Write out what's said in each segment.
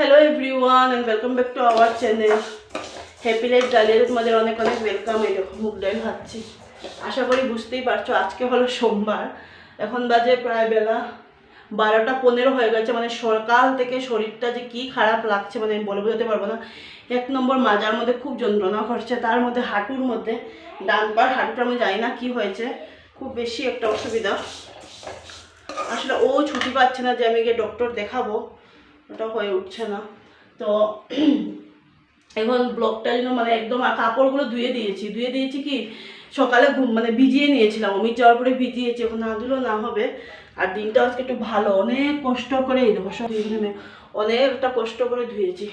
Hello everyone and welcome back to our channel happy life ডালিয়াতে তোমাদের অনেক অনেক ওয়েলকাম। এই দেখো মুগ ডাল খাচ্ছি। আশা করি বুঝতেই পারছো আজকে হলো সোমবার। এখন বাজে প্রায় বেলা 12টা 15 হয়ে গেছে। মানে সকাল থেকে শরীরটা যে কি খারাপ লাগছে মানে আমি বলে বোঝাতে পারবো না। এক নম্বর মাজার মধ্যে খুব যন্ত্রণা করছে, তার মধ্যে হাঁটুর মধ্যে ডান পার হাঁটুটা আমি জানি না কি হয়েছে, খুব বেশি একটা অসুবিধা। আসলে ও ছুটি পাচ্ছে না যে আমি গিয়ে ডক্টর দেখাবো, ওটা হয়ে উঠছে না। তো এখন ব্লগটা যেন মানে একদম কাপড়গুলো ধুয়ে দিয়েছি কি সকালে মানে ভিজিয়ে নিয়েছিলাম, অমিত যাওয়ার পরে ভিজিয়েছি, এখন না ধুলেও না হবে। আর দিনটা আজকে একটু ভালো, অনেক কষ্ট করে এই দেখো সব অনেকটা কষ্ট করে ধুয়েছি।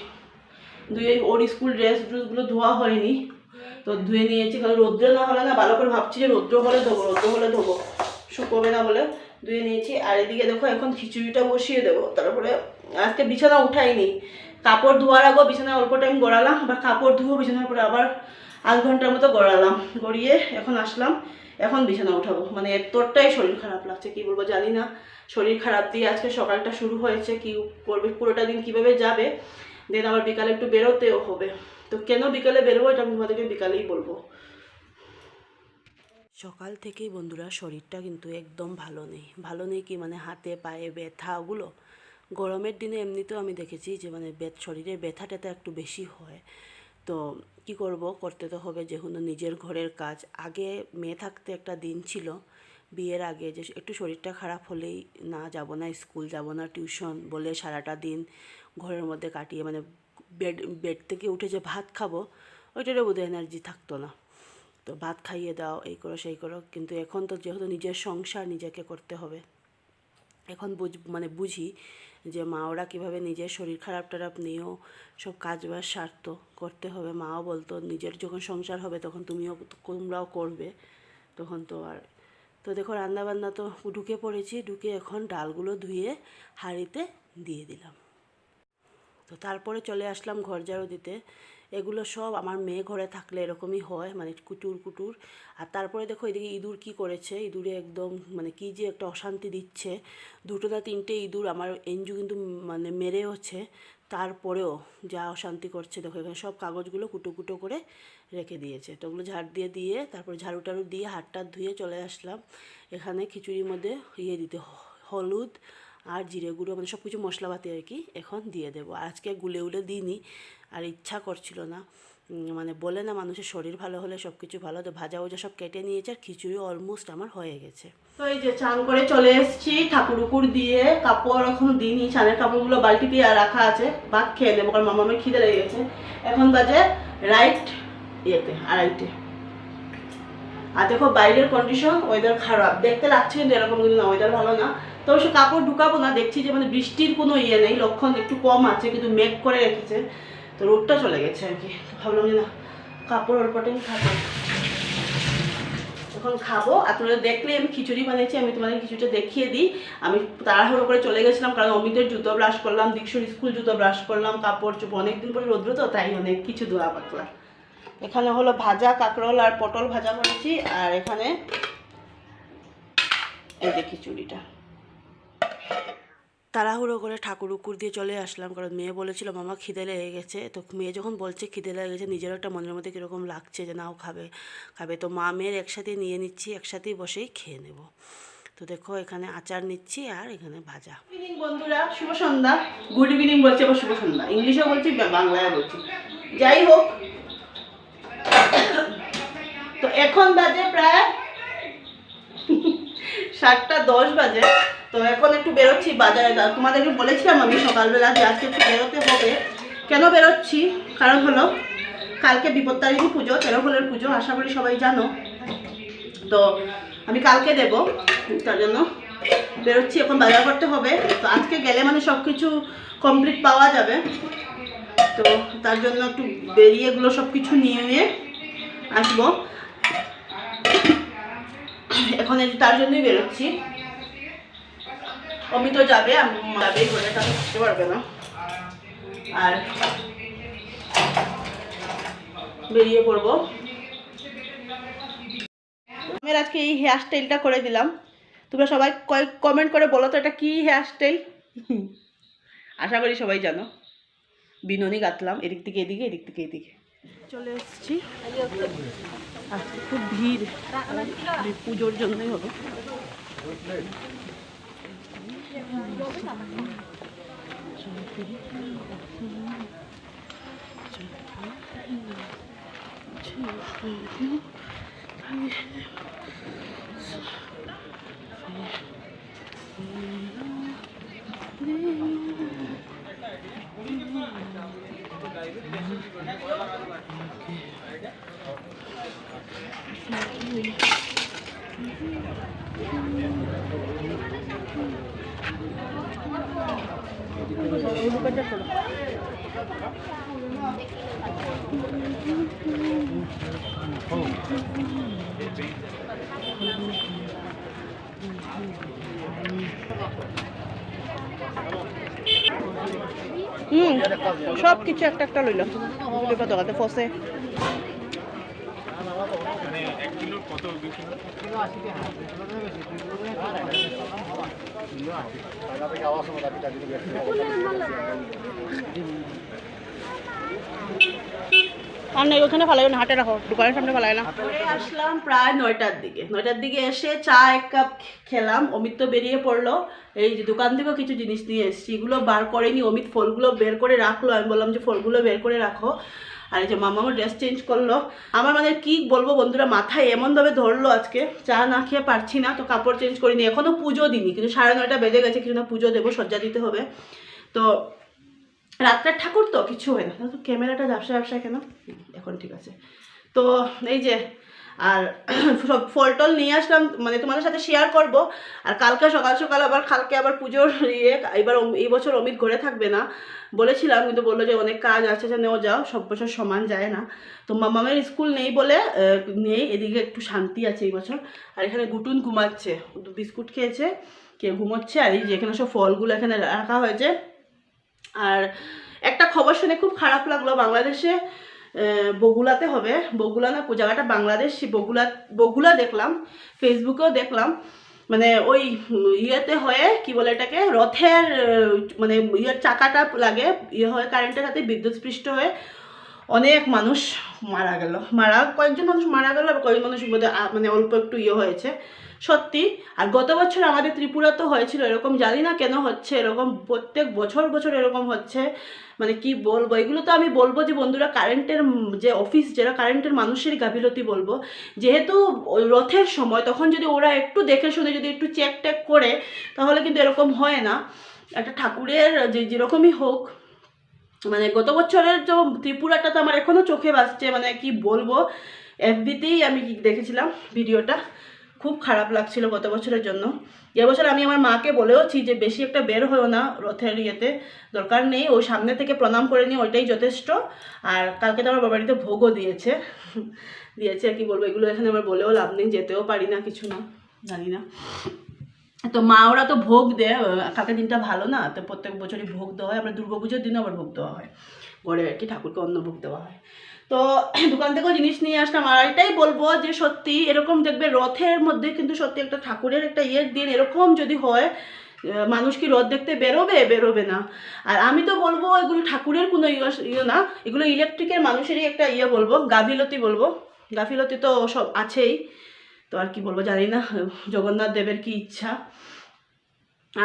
ওর স্কুল ড্রেসগুলো ধোয়া হয়নি, তো ধুয়ে নিয়েছি। কারণ রৌদ্র না হলে না, ভালো করে ভাবছি যে রৌদ্র হলে ধোবো, শুকোবে না বলে ধুয়ে নিয়েছি। আর এদিকে দেখো এখন খিচুড়িটা বসিয়ে দেবো। তারপরে আজকে বিছানা উঠাইনি, কাপড় ধোয়ার আগেও বিছানা অল্প টাইম গড়ালাম, আবার কাপড় ধুবো বিছানার পরে আবার আধ ঘন্টার মতো গড়ালাম, গড়িয়ে এখন আসলাম। এখন বিছানা উঠাবো। মানে এতটাই শরীর খারাপ লাগছে, কি বলবো জানি না। শরীর খারাপ দিয়ে আজকে সকালটা শুরু হয়েছে, কি করবে পুরোটা দিন কিভাবে যাবে। দেন আবার বিকালে একটু বেরোতেও হবে। তো কেন বিকালে বেরোবো এটা আমি তোমাদেরকে বিকালেই বলবো। সকাল থেকেই বন্ধুরা শরীরটা কিন্তু একদম ভালো নেই কি মানে হাতে পায়ে ব্যথা, ওগুলো গরমের দিনে এমনিতেও আমি দেখেছি যে মানে শরীরে ব্যথা ট্যাথা একটু বেশি হয়। তো কি করব, করতে তো হবে, যেহেতু নিজের ঘরের কাজ। আগে মেয়ে থাকতে একটা দিন ছিল বিয়ের আগে যে একটু শরীরটা খারাপ হলেই না যাব না স্কুল, যাব না টিউশন বলে সারাটা দিন ঘরের মধ্যে কাটিয়ে মানে বেড থেকে উঠে যে ভাত খাবো ওইটারও বোধহয় এনার্জি থাকতো না। তো ভাত খাইয়ে দাও, এই করো সেই করো। কিন্তু এখন তো যেহেতু নিজের সংসার নিজেকে করতে হবে, এখন মানে বুঝি যে মা ওরা কীভাবে নিজের শরীর খারাপ টারাপ নিয়েও সব কাজবাজ সারত, করতে হবে। মাও বলতো নিজের যখন সংসার হবে তখন তোমরাও করবে, তখন তো আর। তো দেখো রান্নাবান্না তো ঢুকে পড়েছি, ঢুকে এখন ডালগুলো ধুয়ে হাঁড়িতে দিয়ে দিলাম। তো তারপরে চলে আসলাম ঘর ঝাড়ু দিতে। এগুলো সব আমার মেয়ে ঘরে থাকলে এরকমই হয়, মানে কুটুর। আর তারপরে দেখো এদিকে ইঁদুর কি করেছে, ইঁদুরে একদম মানে কি যে একটা অশান্তি দিচ্ছে। 2টা 3টে ইঁদুর আমার এঞ্জু কিন্তু মানে মেরেওছে, তারপরেও যা অশান্তি করছে দেখো। এখানে সব কাগজগুলো কুটো করে রেখে দিয়েছে। তো ওগুলো ঝাড় দিয়ে তারপরে ঝাড়ু টাড়ু দিয়ে হাতটা ধুয়ে চলে আসলাম। এখানে খিচুড়ির মধ্যে দিতে হলুদ আর জিরে গুঁড়ো মানে সব কিছু মশলাপাতি আর কি এখন দিয়ে দেবো। আজকে গুলে দিইনি, আর ইচ্ছা করছিল না। মানে বলে না মানুষের শরীর ভালো হলে সব কিছু ভালো। তো ভাজা সব কেটে নিয়েছে, আর খিচুড়ি অলমোস্ট আমার হয়ে গেছে। তো এই যে চান করে চলে এসেছি, ঠাকুর উকুর দিয়ে, কাপড় এখন দিইনি, চানের কাপড়গুলো বালতি দিয়ে রাখা আছে। ভাত খেয়ে নেবো কারণ মামামের খিদে লেগে গেছে। এখন বাজে রাইট 2:30। আর দেখো বাইরের কন্ডিশন, ওয়েদার খারাপ দেখতে লাগছে, কিন্তু এরকম কিন্তু না, ওয়েদার ভালো না। তো অবশ্য কাপড় ঢুকাবো না, দেখছি যে মানে বৃষ্টির কোনো নেই, লক্ষণ একটু কম আছে, কিন্তু মেঘ করে রেখেছে। তো রোদটা চলে গেছে আর কি। ভাবলাম যে না, কাপড় অল্প টাইম থাকে, এখন খাবো। আর তোমরা দেখলে আমি খিচুড়ি বানিয়েছি, আমি তোমাদের খিচুড়িটা দেখিয়ে দিই। আমি তাড়াহুড়ো করে চলে গেছিলাম কারণ অমিতের জুতো ব্রাশ করলাম, দীক্ষুর স্কুল জুতো ব্রাশ করলাম, কাপড় চোপড় অনেকদিন পরে রোদ্র তো তাই অনেক কিছু ধোয়া পাতলা। এখানে হলো ভাজা কাঁকরোল আর পটল ভাজা করেছি, আর এখানে এই যে খিচুড়িটা। তাড়াহুড়ো করে ঠাকুর উকুর দিয়ে চলে আসলাম, কারণ মেয়ে বলেছিল মামা খিদে লেগে গেছে। তো মেয়ে যখন বলছে খিদে লেগে গেছে, নিজেরও একটা মনের মধ্যে কীরকম লাগছে যে নাও খাবে। তো মা মেয়ের একসাথে নিয়ে নিচ্ছি, একসাথেই বসেই খেয়ে নেব। তো দেখো এখানে আচার নিচ্ছি আর এখানে ভাজা। ইভিনিং বন্ধুরা, শুভ সন্ধ্যা। গুড ইভিনিং বলছি, আবার শুভ সন্ধ্যা ইংলিশেও বলছি বাংলায় বলছি, যাই হোক। তো এখন বাজে প্রায় 7:10 বাজে। তো এখন একটু বেরোচ্ছি বাজারে। তোমাদেরকে বলেছিলাম আমি সকালবেলা যে আজকে একটু বেরোতে হবে। কেন বেরোচ্ছি কারণ হলো কালকে বিপত্তারিণী পুজো, তেরোফলের পুজো, আশা করি সবাই জানো। তো আমি কালকে দেব, তার জন্য বেরোচ্ছি। এখন বাজার করতে হবে, তো আজকে গেলে মানে সব কিছু কমপ্লিট পাওয়া যাবে। তো তার জন্য একটু বেরিয়ে এগুলো সব কিছু নিয়ে আসবো। এখন তার জন্যই বেরোচ্ছি। অমিত যাবে, আমি যাবে, ঘরে কাছে থাকতে পারবে না। আর বেরিয়ে পড়বো। আমি আজকে এই হেয়ার স্টাইলটা করে দিলাম। তোমরা সবাই কমেন্ট করে বলো তো এটা কি হেয়ার স্টাইল। আশা করি সবাই জানো। বিনুনি গাঁথলাম, এদিক থেকে এদিকে, এদিক থেকে এদিকে চলে এসেছি। আজকে খুব ভিড়, পুজোর জন্যই হবে। সব কিছু একটা একটা লইল দোকানে ফসে। আর নেই ওখানে ফালাই না, হাটে রাখো, দোকানের সামনে ফালাই না। আসলাম প্রায় 9টার দিকে। 9টার দিকে এসে চা 1 কাপ খেলাম। অমিত তো বেরিয়ে পড়লো, এই যে দোকান থেকেও কিছু জিনিস নিয়ে এসেছি, এগুলো বার করেনি অমিত, ফলগুলো বের করে রাখলো। আমি বললাম যে ফলগুলো বের করে রাখো। আর এই যে মামাও ড্রেস চেঞ্জ করলো। আমার মানে কি বলবো বন্ধুরা, মাথায় এমনভাবে ধরলো আজকে, চা না খেয়ে পারছি না, তো কাপড় চেঞ্জ করিনি, এখনও পুজো দিইনি, কিন্তু 9:30 বেজে গেছে, কিছু না পুজো দেবো, সজ্জা দিতে হবে। তো রাত্রের ঠাকুর তো কিছু হয় না, তো ক্যামেরাটা ঝাপসা কেন, এখন ঠিক আছে। তো এই যে আর সব ফল টল নিয়ে আসলাম, মানে তোমাদের সাথে শেয়ার করব। আর কালকে সকাল সকাল আবার পুজোর এবার এই বছর অমিত ঘরে থাকবে না বলেছিলাম, কিন্তু বললো যে অনেক কাজ আছে, যে নেও যাও, সব বছর সমান যায় না। তো মামামের স্কুল নেই বলে নেই, এদিকে একটু শান্তি আছে এই বছর। আর এখানে গুটুন ঘুমাচ্ছে, বিস্কুট খেয়েছে, কে ঘুমোচ্ছে। আর এই যে এখানে সব ফলগুলো এখানে রাখা হয়েছে। আর একটা খবর শুনে খুব খারাপ লাগলো, বাংলাদেশে বগুলাতে হবে, বগুলা না জায়গাটা বাংলাদেশ, বগুলা দেখলাম, ফেসবুকেও দেখলাম, মানে ওই ইয়েতে হয়ে কি বলে এটাকে, রথের মানে ইয়ের চাকাটা লাগে, ইয়ে হয়ে কারেন্টের সাথে বিদ্যুৎস্পৃষ্ট হয়ে অনেক মানুষ মারা গেল। কয়েকজন মানুষ মারা গেল, আর কয়েকজন মানুষ মানে অল্প একটু ইয়ে হয়েছে সত্যি। আর গত বছর আমাদের ত্রিপুরাতেও হয়েছিল এরকম, জানি না কেন হচ্ছে এরকম, প্রত্যেক বছর এরকম হচ্ছে। মানে কি বলবো, এগুলো তো আমি বলবো যে বন্ধুরা, কারেন্টের যে অফিস, যারা কারেন্টের মানুষেরই গাফিলতি বলবো। যেহেতু ওই রথের সময়, তখন যদি ওরা একটু দেখে শুনে যদি একটু চেক টেক করে, তাহলে কিন্তু এরকম হয় না। একটা ঠাকুরের যেরকমই হোক, মানে গত বছরের যে ত্রিপুরাটা তো আমার এখনও চোখে ভাসছে, মানে কি বলবো, এফবিতেই আমি দেখেছিলাম ভিডিওটা, খুব খারাপ লাগছিল গত বছরের জন্য। এবছর আমি আমার মাকে বলেওছি যে বেশি একটা বের হয়েও না রথের ইয়েতে, দরকার নেই, ও সামনে থেকে প্রণাম করে নিই, ওইটাই যথেষ্ট। আর কালকে তো আমার বাড়িতে ভোগও দিয়েছে আর কি বলবো, এগুলো এখানে আমার বলেও লাভ নেই, যেতেও পারি না, কিছু না, জানি না। তো মা ওরা তো ভোগ দেয়, কালকে দিনটা ভালো না, তো প্রত্যেক বছরই ভোগ দেওয়া হয়, আমরা দুর্গাপুজোর দিনও আবার ভোগ দেওয়া হয়, ঘরে আর কি ঠাকুরকে অন্ন ভোগ দেওয়া হয়। তো দোকান থেকেও জিনিস নিয়ে আসলাম। আর এটাই বলবো যে সত্যি এরকম দেখবে রথের মধ্যে কিন্তু সত্যি একটা ঠাকুরের একটা ইয়ের দিন এরকম যদি হয়, মানুষ কি রথ দেখতে বেরোবে না। আর আমি তো বলবো এগুলো ঠাকুরের কোনো ইয়ে না, এগুলো ইলেকট্রিকের মানুষেরই একটা ইয়ে বলবো, গাফিলতি বলবো। গাফিলতি তো সব আছেই, তো আর কি বলবো, জানি না জগন্নাথ দেবের কি ইচ্ছা।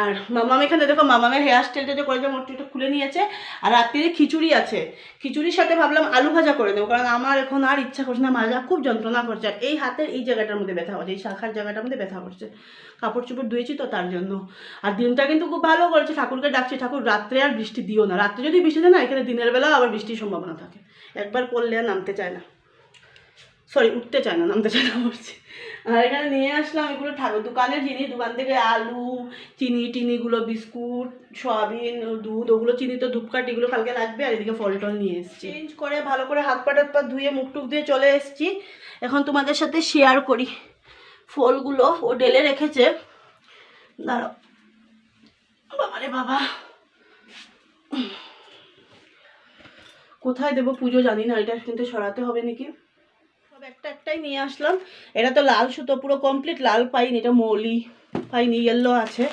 আর মামাম এখানে দেখো, মামামের হেয়ার স্টাইলটা যে করেছে মোটরটা খুলে নিয়েছে। আর রাত্রিরে খিচুড়ি আছে, খিচুড়ির সাথে ভাবলাম আলু ভাজা করে দেবো, কারণ আমার এখন আর ইচ্ছা করছে না, মাজা খুব যন্ত্রণা করছে। আর এই হাতের এই জায়গাটার মধ্যে ব্যথা করছে, এই শাখার জায়গাটার মধ্যে ব্যথা করছে, কাপড় চোপড় ধুয়েছি তো তার জন্য। আর দিনটা কিন্তু খুব ভালো করেছে, ঠাকুরকে ডাকছি, ঠাকুর রাত্রে আর বৃষ্টি দিও না, রাত্রে যদি বৃষ্টি দেয় না, এখানে দিনের বেলাও আবার বৃষ্টির সম্ভাবনা থাকে, একবার পড়লে আর নামতে চায় না, উঠতে চায় না, নামতে চায় না বলছি। আর এখানে নিয়ে আসলাম এগুলো দোকানের জিনিস, দোকান থেকে আলু, চিনিগুলো, বিস্কুট, সয়াবিন, দুধ, ওগুলো চিনি তো ধূপকাঠি, এগুলো কালকে লাগবে। আর এদিকে ফল টল নিয়ে এসেছি, চেঞ্জ করে ভালো করে হাত পা ধুয়ে মুখ টুক দিয়ে চলে এসেছি। এখন তোমাদের সাথে শেয়ার করি ফলগুলো, ও ঢেলে রেখেছে, দাঁড়াও বাবারে বাবা, কোথায় দেবো পুজো জানি না, এটা কিন্তু সরাতে হবে নাকি। একটাই নিয়ে আসলাম, এটা তো লাল সুতো, পুরো কমপ্লিট লাল পাইনি, এটা মৌলি পাইনি, ইয়েলো আছে।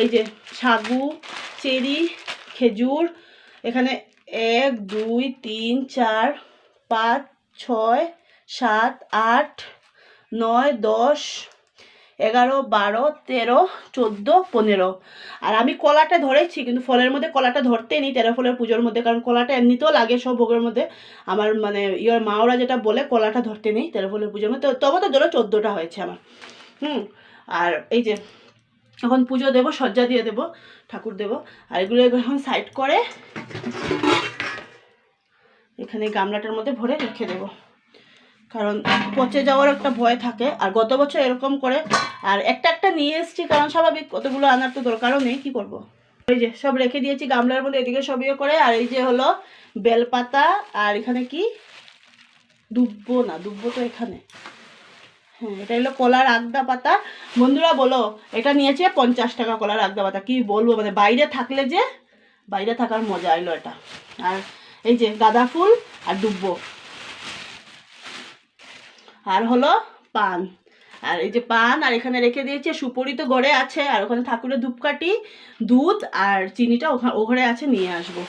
এই যে সাগু, চেরি, খেজুর, এখানে 1 2 3 4 5 6 7 8 9 10 11 12 13 14 15। আর আমি কলাটা ধরেছি, কিন্তু ফলের মধ্যে কলাটা ধরতে নেই 13 ফলের পুজোর মধ্যে, কারণ কলাটা এমনিতেও লাগে সব ভোগের মধ্যে। আমার মানে মা ওরা যেটা বলে কলাটা ধরতে নেই 13 ফলের পুজোর মধ্যে, তবে তো ধরো 14টা হয়েছে আমার। আর এই যে এখন পুজো দেবো, সজ্জা দিয়ে দেবো, ঠাকুর দেবো। আর এগুলো এখন সাইড করে এখানে গামলাটার মধ্যে ভরে রেখে দেবো, কারণ পচে যাওয়ার একটা ভয় থাকে। আর গত বছর এরকম করে আর একটা নিয়ে এসেছি, কারণ স্বাভাবিক কতগুলো আনার তো দরকারও নেই, কি করব। এই যে সব রেখে দিয়েছি গামলার মধ্যে, এদিকে সব ইয়ে করে। আর এই যে হলো বেলপাতা, আর এখানে কি দুব্বো, না দুব্বো তো এখানে, হ্যাঁ এটা হলো কলার আগদা পাতা। বন্ধুরা বলো, এটা নিয়েছে 50 টাকা কলার আগদা পাতা, কি বলবো, মানে বাইরে থাকলে যে বাইরে থাকার মজা এলো এটা। আর এই যে গাঁদা ফুল আর দুব্বো, আর হলো পান। আর এই যে পান, আর এখানে রেখে দিয়েছি সুপুরি তো ঘরে আছে, আর ওখানে ঠাকুরের ধূপকাঠি, দুধ আর চিনিটা ও ঘরে আছে, নিয়ে আসবো।